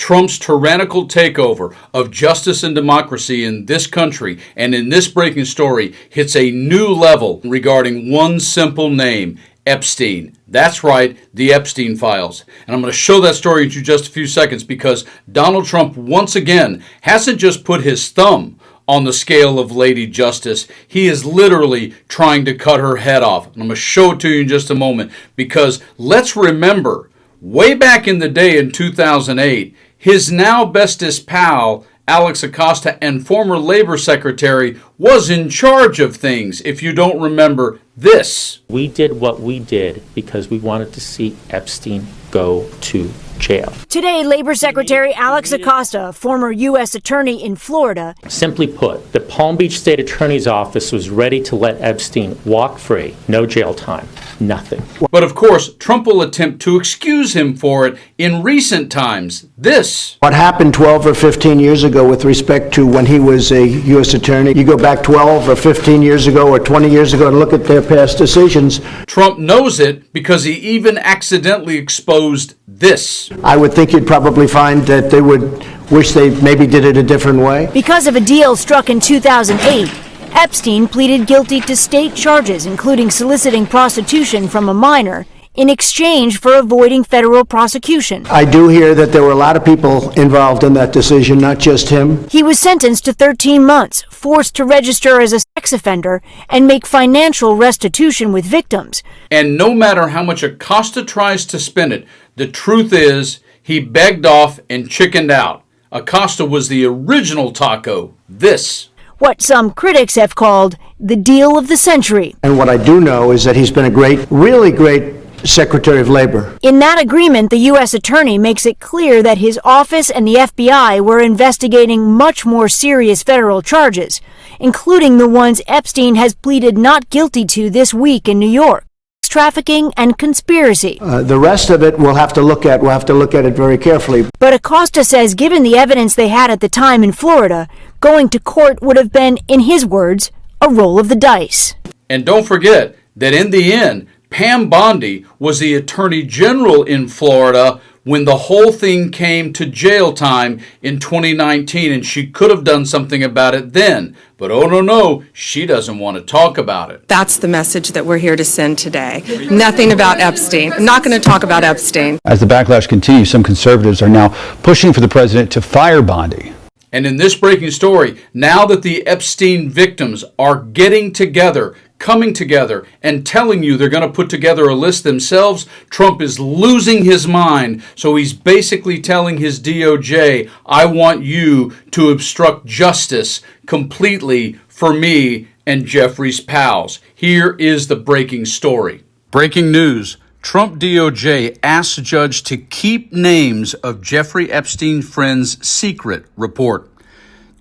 Trump's tyrannical takeover of justice and democracy in this country and in this breaking story hits a new level regarding one simple name, Epstein. That's right, the Epstein files. And I'm going to show that story in just a few seconds because Donald Trump once again hasn't just put his thumb on the scale of Lady Justice. He is literally trying to cut her head off. And I'm going to show it to you in just a moment because let's remember, way back in the day in 2008, his now bestest pal, Alex Acosta, and former Labor Secretary, was in charge of things, if you don't remember this. We did what we did because we wanted to see Epstein go to jail. Today, Labor Secretary Alex Acosta, former U.S. attorney in Florida. Simply put, the Palm Beach State Attorney's Office was ready to let Epstein walk free. No jail time. Nothing. But of course, Trump will attempt to excuse him for it in recent times. This. What happened 12 or 15 years ago with respect to when he was a U.S. attorney, you go back 12 or 15 years ago or 20 years ago and look at their past decisions. Trump knows it because he even accidentally exposed this. I would think you'd probably find that they would wish they maybe did it a different way. Because of a deal struck in 2008, Epstein pleaded guilty to state charges, including soliciting prostitution from a minor, in exchange for avoiding federal prosecution. I do hear that there were a lot of people involved in that decision, not just him. He was sentenced to 13 months, forced to register as a sex offender, and make financial restitution with victims. And no matter how much Acosta tries to spin it, the truth is he begged off and chickened out. Acosta was the original taco. This. What some critics have called the deal of the century. And what I do know is that he's been a great, really great Secretary of Labor. In that agreement, the U.S. Attorney makes it clear that his office and the FBI were investigating much more serious federal charges, including the ones Epstein has pleaded not guilty to this week in New York: trafficking and conspiracy. The rest of it we'll have to look at. We'll have to look at it very carefully. But Acosta says given the evidence they had at the time in Florida, going to court would have been, in his words, a roll of the dice. And don't forget that in the end, Pam Bondi was the Attorney General in Florida when the whole thing came to jail time in 2019, and she could have done something about it then. But oh no, she doesn't want to talk about it. That's the message that we're here to send today. Nothing about Epstein. I'm not going to talk about Epstein. As the backlash continues, some conservatives are now pushing for the president to fire Bondi. And in this breaking story, now that the Epstein victims are getting together, coming together, and telling you they're going to put together a list themselves, Trump is losing his mind. So he's basically telling his DOJ, I want you to obstruct justice completely for me and Jeffrey's pals. Here is the breaking story. Breaking news. Trump DOJ asks judge to keep names of Jeffrey Epstein friends secret, report.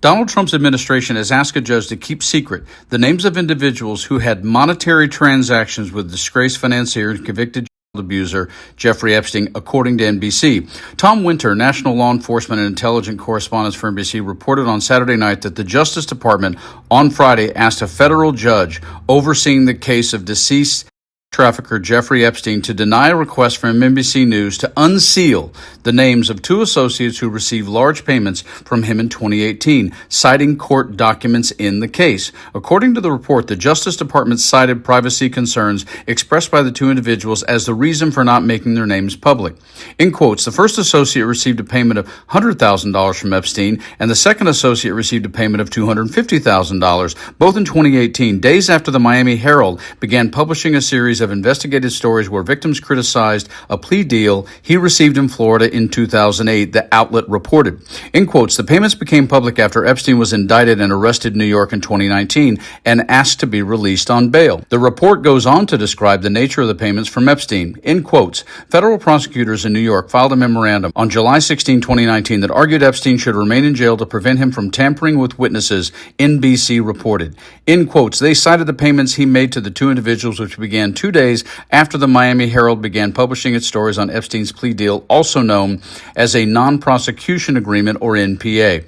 Donald Trump's administration has asked a judge to keep secret the names of individuals who had monetary transactions with disgraced financier and convicted child abuser Jeffrey Epstein, according to NBC. Tom Winter, national law enforcement and intelligence correspondent for NBC, reported on Saturday night that the Justice Department on Friday asked a federal judge overseeing the case of deceased trafficker Jeffrey Epstein to deny a request from NBC News to unseal the names of two associates who received large payments from him in 2018, citing court documents in the case. According to the report, the Justice Department cited privacy concerns expressed by the two individuals as the reason for not making their names public. In quotes, the first associate received a payment of $100,000 from Epstein, and the second associate received a payment of $250,000, both in 2018, days after the Miami Herald began publishing a series of investigative stories where victims criticized a plea deal he received in Florida in 2008, the outlet reported. In quotes, the payments became public after Epstein was indicted and arrested in New York in 2019 and asked to be released on bail. The report goes on to describe the nature of the payments from Epstein. In quotes, federal prosecutors in New York filed a memorandum on July 16, 2019 that argued Epstein should remain in jail to prevent him from tampering with witnesses, NBC reported. In quotes, they cited the payments he made to the two individuals, which began 2 2 days after the Miami Herald began publishing its stories on Epstein's plea deal, also known as a non-prosecution agreement, or NPA.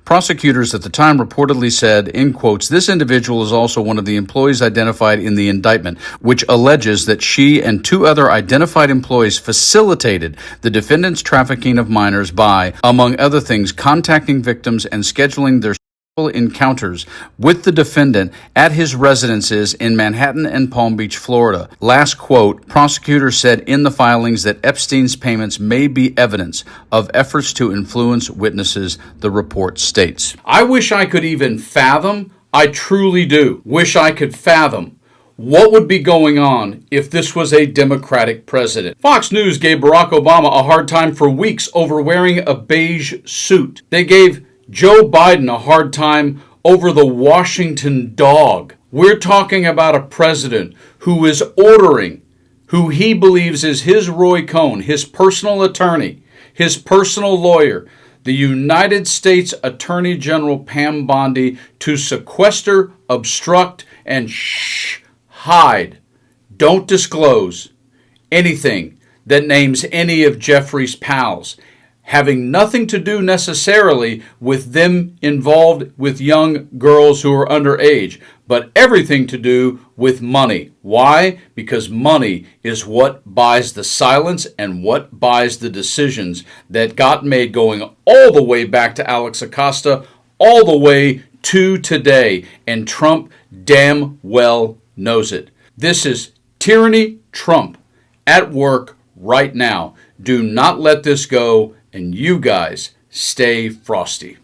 Prosecutors at the time reportedly said, in quotes, "This individual is also one of the employees identified in the indictment, which alleges that she and 2 other identified employees facilitated the defendant's trafficking of minors by, among other things, contacting victims and scheduling their encounters with the defendant at his residences in Manhattan and Palm Beach, Florida." Last quote, prosecutors said in the filings that Epstein's payments may be evidence of efforts to influence witnesses, the report states. I wish I could even fathom, I truly do, wish I could fathom what would be going on if this was a Democratic president. Fox News gave Barack Obama a hard time for weeks over wearing a beige suit. They gave Joe Biden a hard time over the Washington dog. We're talking about a president who is ordering who he believes is his Roy Cohn, his personal attorney, his personal lawyer, the United States Attorney General Pam Bondi, to sequester, obstruct, and hide. Don't disclose anything that names any of Jeffrey's pals, having nothing to do necessarily with them involved with young girls who are underage, but everything to do with money. Why? Because money is what buys the silence and what buys the decisions that got made going all the way back to Alex Acosta, all the way to today. And Trump damn well knows it. This is tyranny Trump at work right now. Do not let this go. And you guys stay frosty.